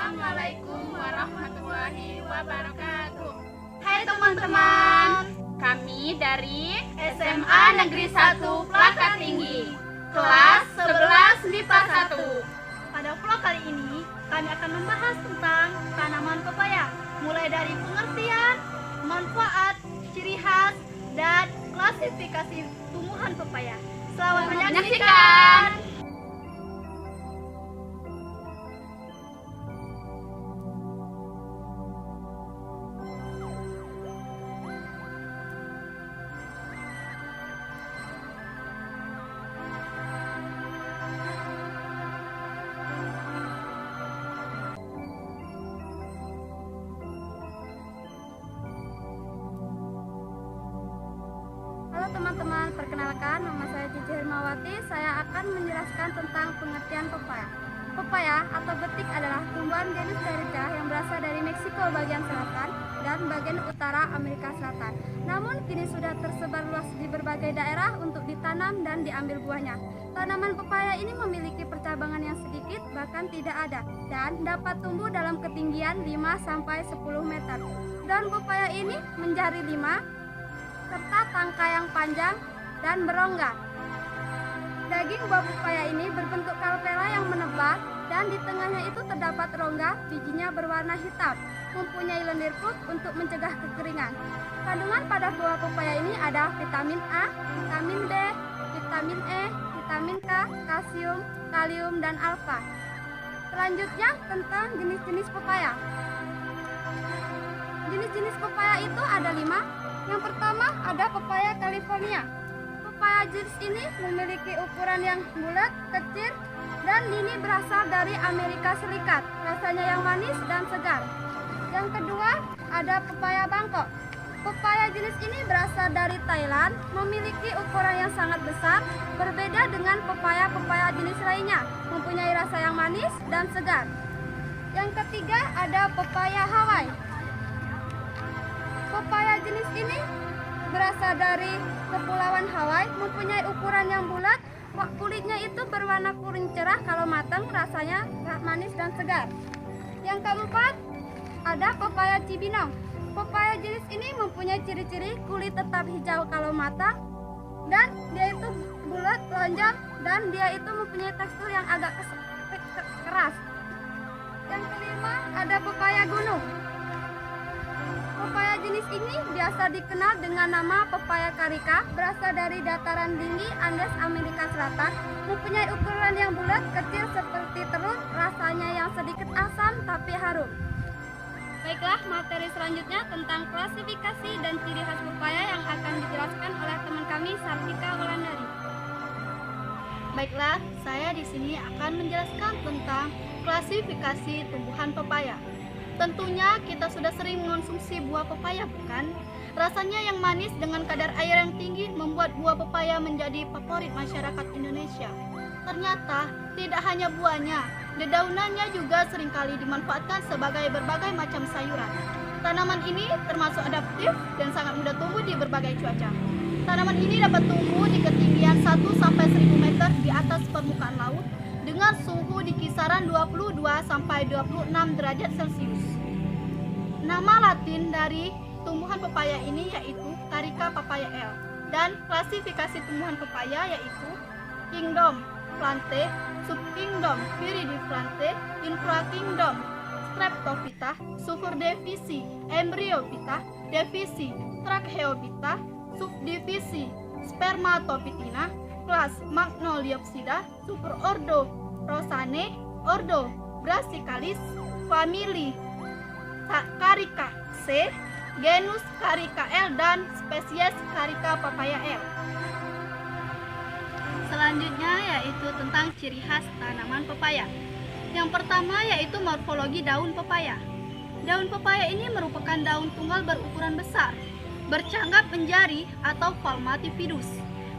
Assalamualaikum warahmatullahi wabarakatuh. Hai teman-teman, Kami dari SMA Negeri 1 Plaka Tinggi, kelas 11 MIPA 1. Pada vlog kali ini, kami akan membahas tentang tanaman pepaya, mulai dari pengertian, manfaat, ciri khas, dan klasifikasi tumbuhan pepaya. Selamat menyaksikan! Halo teman-teman, perkenalkan nama saya Cici Hermawati. Saya akan menjelaskan tentang pengertian pepaya. Pepaya atau betik adalah tumbuhan genus Darica yang berasal dari Meksiko bagian selatan dan bagian utara Amerika Selatan. Namun kini sudah tersebar luas di berbagai daerah untuk ditanam dan diambil buahnya. Tanaman pepaya ini memiliki percabangan yang sedikit bahkan tidak ada dan dapat tumbuh dalam ketinggian 5-10 meter. Daun pepaya ini menjadi 5 serta tangkai yang panjang dan berongga. Daging buah pepaya ini berbentuk kalpela yang menebal dan di tengahnya itu terdapat rongga, bijinya berwarna hitam, mempunyai lendir put untuk mencegah kekeringan. Kandungan pada buah pepaya ini ada vitamin A, vitamin B, vitamin E, vitamin K, kalsium, kalium, dan alfa. Selanjutnya tentang jenis-jenis pepaya. Jenis-jenis pepaya itu ada 5. Yang pertama ada pepaya California. Pepaya jenis ini memiliki ukuran yang bulat, kecil, dan ini berasal dari Amerika Serikat. Rasanya yang manis dan segar. Yang kedua ada pepaya Bangkok. Pepaya jenis ini berasal dari Thailand, memiliki ukuran yang sangat besar, berbeda dengan pepaya-pepaya jenis lainnya, mempunyai rasa yang manis dan segar. Yang ketiga ada pepaya Hawaii. Pepaya jenis ini berasal dari Kepulauan Hawaii, mempunyai ukuran yang bulat, kulitnya itu berwarna kuning cerah, kalau matang rasanya manis dan segar. Yang keempat ada pepaya Cibinong. Pepaya jenis ini mempunyai ciri-ciri kulit tetap hijau kalau matang, dan dia itu bulat, lonjong, dan dia itu mempunyai tekstur yang agak keras. Yang kelima ada pepaya gunung. Pepaya jenis ini biasa dikenal dengan nama pepaya carica, berasal dari dataran tinggi Andes Amerika Selatan, mempunyai ukuran yang bulat, kecil seperti telur, rasanya yang sedikit asam tapi harum. Baiklah, materi selanjutnya tentang klasifikasi dan ciri khas pepaya yang akan dijelaskan oleh teman kami Sartika Wulandari. Baiklah, saya di sini akan menjelaskan tentang klasifikasi tumbuhan pepaya. Tentunya kita sudah sering mengonsumsi buah pepaya, bukan? Rasanya yang manis dengan kadar air yang tinggi membuat buah pepaya menjadi favorit masyarakat Indonesia. Ternyata tidak hanya buahnya, dedaunannya juga seringkali dimanfaatkan sebagai berbagai macam sayuran. Tanaman ini termasuk adaptif dan sangat mudah tumbuh di berbagai cuaca. Tanaman ini dapat tumbuh di ketinggian 1-1000 meter di atas permukaan laut dengan suhu di kisaran 22-26 derajat Celcius. Nama latin dari tumbuhan pepaya ini yaitu Carica papaya L, dan klasifikasi tumbuhan pepaya yaitu Kingdom Plante, Subkingdom Viridiflante, Infrakingdom Streptophyta, Superdivisi Embryophyta, Divisi Tracheophyta, Subdivisi Spermatophytina, kelas Magnoliopsida, superordo Rosane, ordo Brassicalis, famili Carica C, genus Carica L, dan spesies Carica papaya L. Selanjutnya yaitu tentang ciri khas tanaman pepaya. Yang pertama yaitu morfologi daun pepaya. Daun pepaya ini merupakan daun tunggal berukuran besar, bercanggap menjari atau palmatifidus,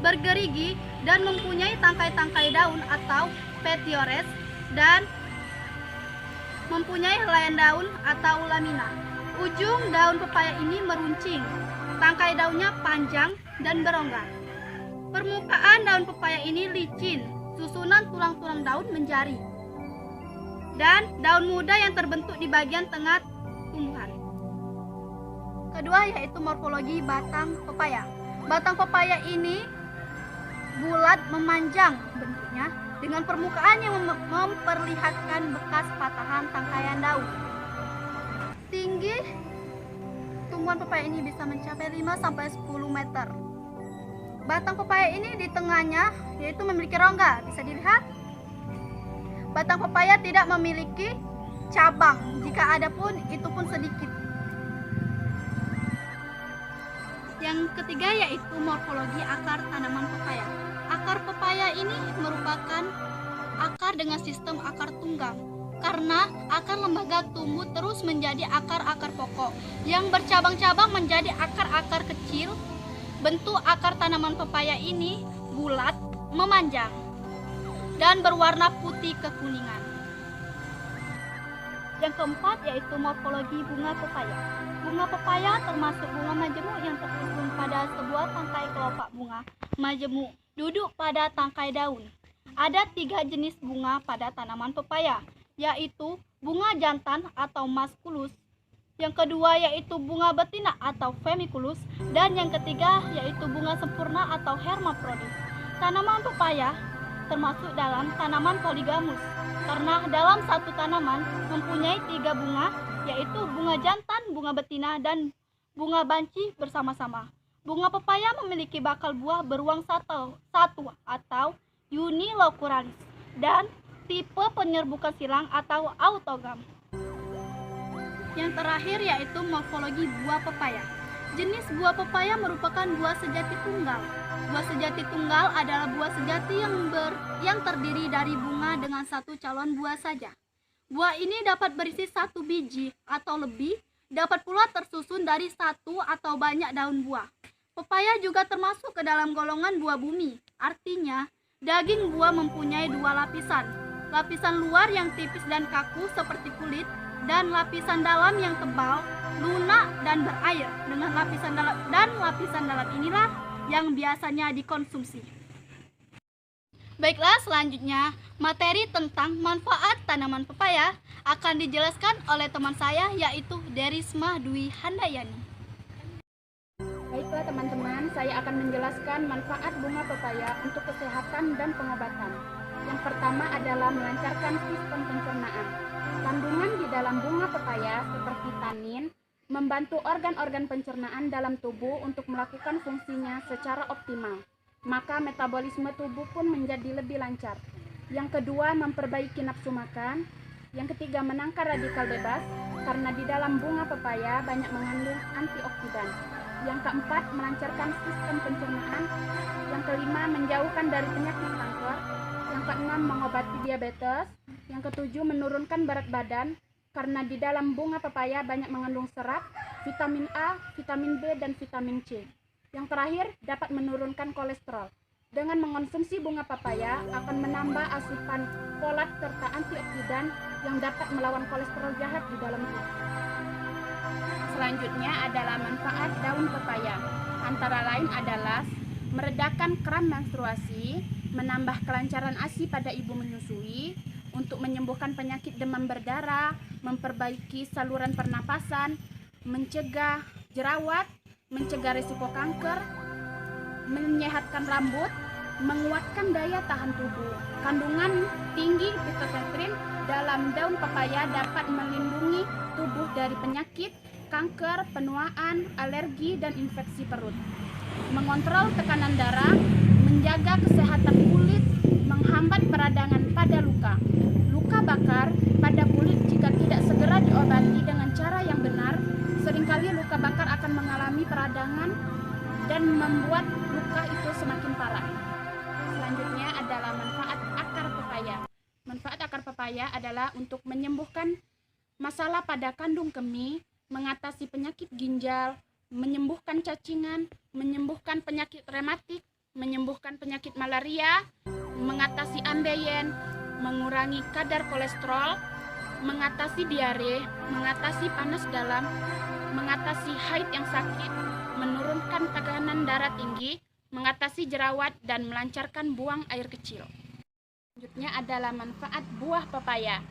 bergerigi dan mempunyai tangkai-tangkai daun atau petiores, dan mempunyai helaian daun atau lamina. Ujung daun pepaya ini meruncing, tangkai daunnya panjang dan berongga. Permukaan daun pepaya ini licin, susunan tulang-tulang daun menjari. dan daun muda yang terbentuk di bagian tengah tumbuhan. Kedua yaitu morfologi batang pepaya. Batang pepaya ini bulat memanjang bentuknya dengan permukaan yang memperlihatkan bekas patahan tangkaian daun. Tinggi tumbuhan pepaya ini bisa mencapai 5-10 meter. Batang pepaya ini di tengahnya yaitu memiliki rongga, bisa dilihat. Batang pepaya tidak memiliki cabang, jika ada pun itu pun sedikit. Yang ketiga yaitu morfologi akar tanaman pepaya. Akar pepaya ini merupakan akar dengan sistem akar tunggang, karena akar lembaga tumbuh terus menjadi akar-akar pokok yang bercabang-cabang menjadi akar-akar kecil. Bentuk akar tanaman pepaya ini bulat, memanjang, dan berwarna putih kekuningan. Yang keempat yaitu morfologi bunga pepaya. Bunga pepaya termasuk bunga majemuk yang tersusun pada sebuah tangkai kelopak bunga majemuk duduk pada tangkai daun. Ada 3 jenis bunga pada tanaman pepaya, yaitu bunga jantan atau maskulus, yang kedua yaitu bunga betina atau femikulus, dan yang ketiga yaitu bunga sempurna atau hermafrodit. Tanaman pepaya termasuk dalam tanaman poligamus, karena dalam satu tanaman mempunyai 3 bunga, yaitu bunga jantan, bunga betina, dan bunga banci bersama-sama. Bunga pepaya memiliki bakal buah beruang satu atau unilocularis dan tipe penyerbukan silang atau autogam. Yang terakhir yaitu morfologi buah pepaya. Jenis buah pepaya merupakan buah sejati tunggal. Buah sejati tunggal adalah buah sejati yang terdiri dari bunga dengan satu calon buah saja. Buah ini dapat berisi 1 biji atau lebih, dapat pula tersusun dari 1 atau banyak daun buah. Pepaya juga termasuk ke dalam golongan buah bumi. Artinya, daging buah mempunyai 2 lapisan. Lapisan luar yang tipis dan kaku seperti kulit, dan lapisan dalam yang tebal, lunak dan berair. Dengan lapisan dalam inilah yang biasanya dikonsumsi. Baiklah, selanjutnya materi tentang manfaat tanaman pepaya akan dijelaskan oleh teman saya, yaitu Derisma Dwi Handayani. Baiklah teman-teman, saya akan menjelaskan manfaat bunga pepaya untuk kesehatan dan pengobatan. Yang pertama adalah melancarkan sistem pencernaan. Kandungan di dalam bunga pepaya seperti tanin membantu organ-organ pencernaan dalam tubuh untuk melakukan fungsinya secara optimal. Maka metabolisme tubuh pun menjadi lebih lancar. Yang kedua, memperbaiki nafsu makan. Yang ketiga, menangkal radikal bebas karena di dalam bunga pepaya banyak mengandung antioksidan. Yang keempat, melancarkan sistem pencernaan. Yang kelima, menjauhkan dari penyakit kanker. Yang keenam, mengobati diabetes. Yang ketujuh, menurunkan berat badan karena di dalam bunga pepaya banyak mengandung serat, vitamin A, vitamin B, dan vitamin C. Yang terakhir, dapat menurunkan kolesterol. Dengan mengonsumsi bunga pepaya akan menambah asupan folat serta antioksidan yang dapat melawan kolesterol jahat di dalam tubuh. Selanjutnya adalah manfaat daun pepaya. Antara lain adalah meredakan kram menstruasi, menambah kelancaran ASI pada ibu menyusui, untuk menyembuhkan penyakit demam berdarah, memperbaiki saluran pernapasan, mencegah jerawat, mencegah risiko kanker, menyehatkan rambut, menguatkan daya tahan tubuh. Kandungan tinggi phytoestrogen dalam daun pepaya dapat melindungi tubuh dari penyakit, kanker, penuaan, alergi, dan infeksi perut. Mengontrol tekanan darah, menjaga kesehatan kulit, menghambat peradangan pada luka. Luka bakar pada kulit jika tidak segera diobati dengan cara yang benar, seringkali luka bakar akan mengalami peradangan dan membuat luka itu semakin parah. Selanjutnya adalah manfaat akar pepaya. Manfaat akar pepaya adalah untuk menyembuhkan masalah pada kandung kemih, mengatasi penyakit ginjal, menyembuhkan cacingan, menyembuhkan penyakit rematik, menyembuhkan penyakit malaria, mengatasi ambeien, mengurangi kadar kolesterol, mengatasi diare, mengatasi panas dalam, mengatasi haid yang sakit, menurunkan tekanan darah tinggi, mengatasi jerawat, dan melancarkan buang air kecil. Selanjutnya adalah manfaat buah pepaya.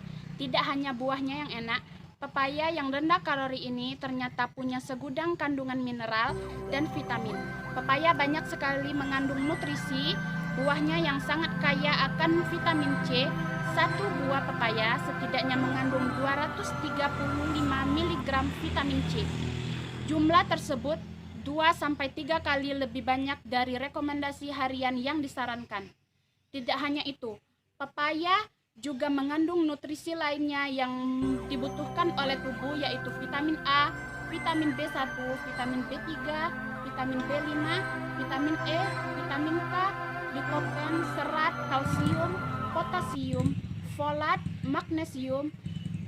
Tidak hanya buahnya yang enak, pepaya yang rendah kalori ini ternyata punya segudang kandungan mineral dan vitamin. Pepaya banyak sekali mengandung nutrisi, buahnya yang sangat kaya akan vitamin C. Satu buah pepaya setidaknya mengandung 235 mg vitamin C. Jumlah tersebut 2-3 kali lebih banyak dari rekomendasi harian yang disarankan. Tidak hanya itu, pepaya juga mengandung nutrisi lainnya yang dibutuhkan oleh tubuh, yaitu vitamin A, vitamin B1, vitamin B3, vitamin B5, vitamin E, vitamin K, likopen, serat, kalsium, potasium, folat, magnesium,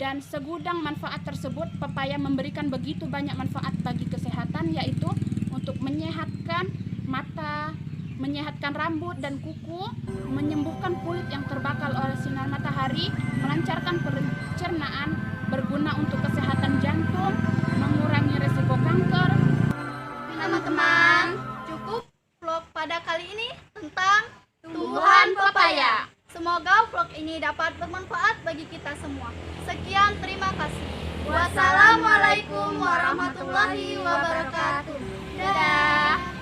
dan segudang manfaat tersebut. Pepaya memberikan begitu banyak manfaat bagi kesehatan, yaitu untuk menyehatkan mata, menyehatkan rambut dan kuku, menyembuhkan kulit yang terbakar oleh sinar matahari, melancarkan pencernaan, berguna untuk kesehatan jantung, mengurangi resiko kanker. Teman-teman, cukup vlog pada kali ini tentang Tumbuhan pepaya. Semoga vlog ini dapat bermanfaat bagi kita semua. Sekian, terima kasih. Wassalamualaikum warahmatullahi wabarakatuh. Dadah.